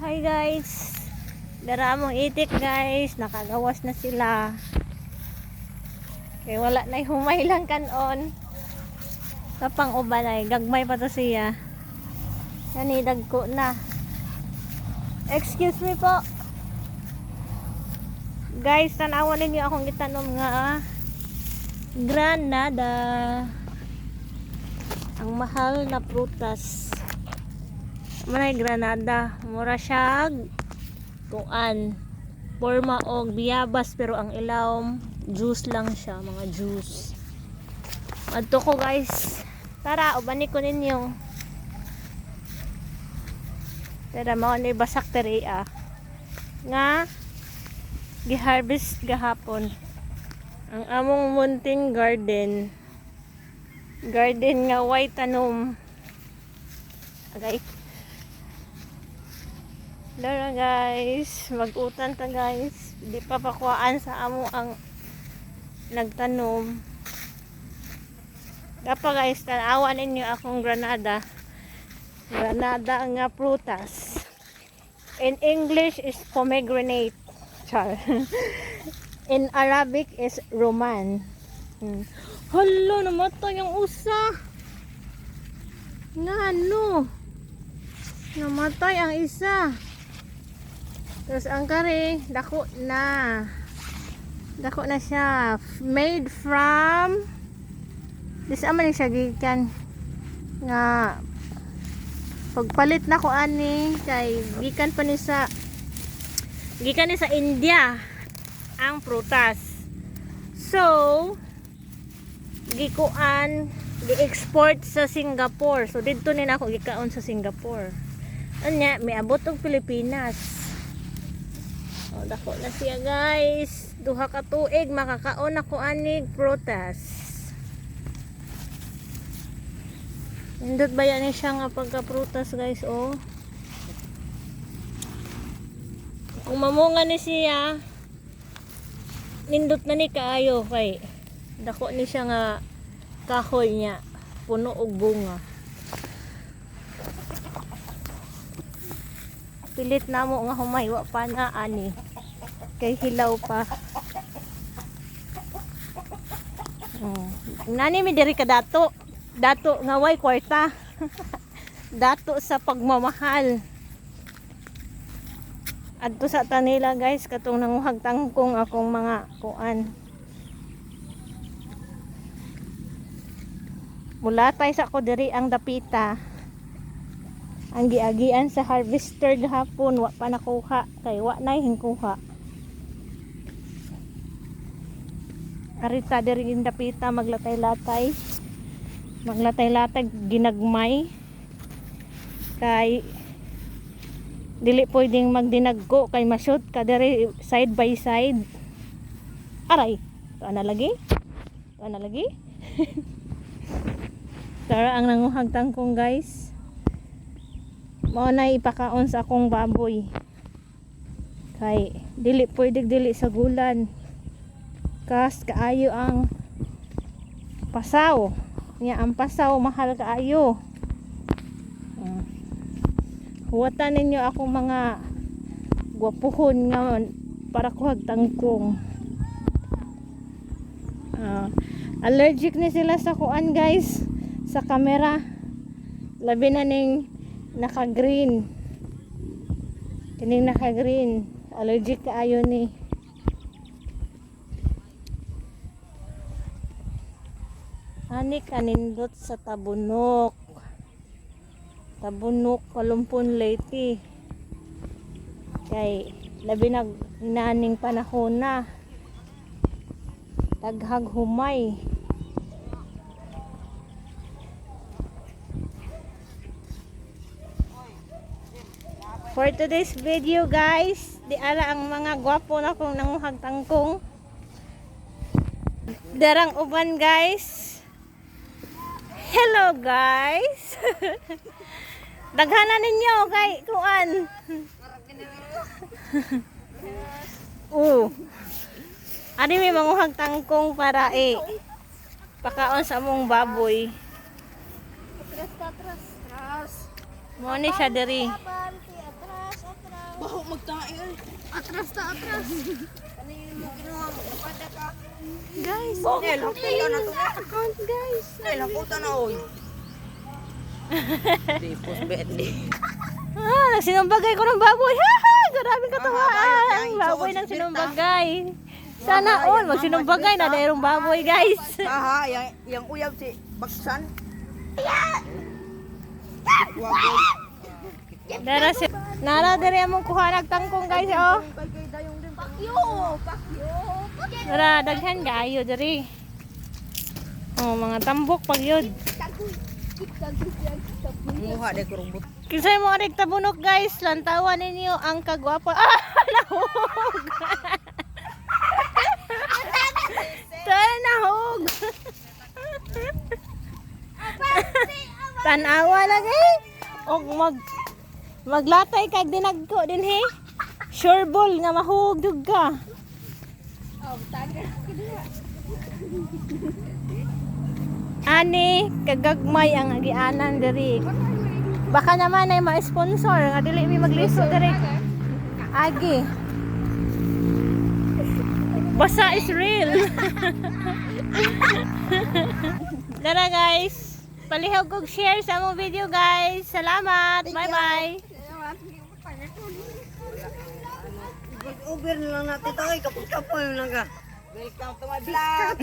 Hi guys, dara mong itik guys, nakagawas na sila. Kaya wala na humay lang kanon. Kapang uban ay gagmay pa to siya. Yani dagko na. Excuse me po. Guys, tanawan ninyo akong gitanom nga granada. Ang mahal na prutas. Manay granada, mura siya kuan forma og biyabas pero ang ilawom juice lang siya, mga juice. Adto ko guys, tara ubani ko ninyo. Tara mao ni basak teria nga giharvest gahapon ang among munting garden nga white tanom. Okay. Dara guys, mag-utan ta guys. Di pa pakuhaan sa amo ang nagtanom. Dapa guys, tanawan ninyo akong granada. Granada nga prutas. In English is pomegranate. Char. In Arabic is roman. Hala, namatay ang usa. Nga ano? Namatay ang isa. Tapos ang kare, dako na. Dako na siya. Made from this aman siya gikan nga pagpalit na ko ani kay gikan pa ni sa India ang prutas. So gikuan gi-export sa Singapore. So didto ni nako gikaon sa Singapore. Anya may abot og Pilipinas. O, dako na siya guys. Duha ka tuig makakaon ako anig prutas. Nindot ba yan siya nga pagka-prutas guys, oh. Kung mamunga ni siya, nindot na ni kaayo kay dako ni siya nga kahoy niya, puno og bunga. Pilit na mo nga humaywa pa na ani kay hilaw pa. Nani mi diri ka dato nga way kwarta. Dato sa pagmamahal. Adto sa tanila guys, katong nanguhag tangkong akong mga kuan. Mulatay sa ko diri ang dapita. Ang giagian sa harvester gahapon wa pa nakuha kay wa nay hingkuha. Arita diri dapita maglatay-latay ginagmay kay dili pwedeng magdinagko kay masyot ka diri side by side. Aray, ana lagi Tara ang nanguhag tangkong guys. Mao na ipakaon sa akong baboy kay dili pwede dili sa gulan kas kaayo ang pasaw niya. Ang pasaw mahal kaayo. Huwatan ninyo akong mga gwapuhon nga para kuhag tangkong. Allergic ni sila sa kuan guys, sa camera, labi na ning naka-green. Kining naka-green, allergic kaayo ni. Ani kanindot sa tabunok Kalumpon Leyte kay labi na inaning panahon na taghag humay. For today's video guys, di ara ang mga gwapo na kong nanguhag tangkong. Darang uban guys. Hello guys. Daghanan ninyo kay kuan. Ani may manguhag tangkong para pakaon sa among baboy. Atras. Mo ni siya diri. Atras ta, atras. Kanino mo ginawa mo? Pada ka. Guys, Nel, hakutan na to. account guys. Nel, hakutan na oy. Tipos bedli. Sinumbagay ko ng baboy. Ha! Grabe katuwaan. bayot yan. Baboy Isuot ng si sinumbagay. Sana all magsinumbagay na dayong baboy guys. Aha, yang uyab si Baksan. Wagoy. Dara si Nara diri among kuha nagtangkong guys oh. Kay dayong din. Pakyo! Pakyo! Dara daghan gayo diri. Oh, mga tambok pagyod. Muha de kurubot. Kisay mo adik tabunok guys, lantawan ninyo ang kagwapo. Ah, nahug. Tay nahug. Tanawa lagi. Og maglatay kag dinagko din he. Sure ball nga mahugdog ka. Ani, kagagmay ang agianan diri. Baka naman ay ma-sponsor nga dili mi magliso diri. Agi. Basa is real. Dara guys. Palihog og share sa among video guys. Salamat. Bye-bye. Uber na lang natin tayo. Kapag-kapag lang ka. Welcome to my vlog.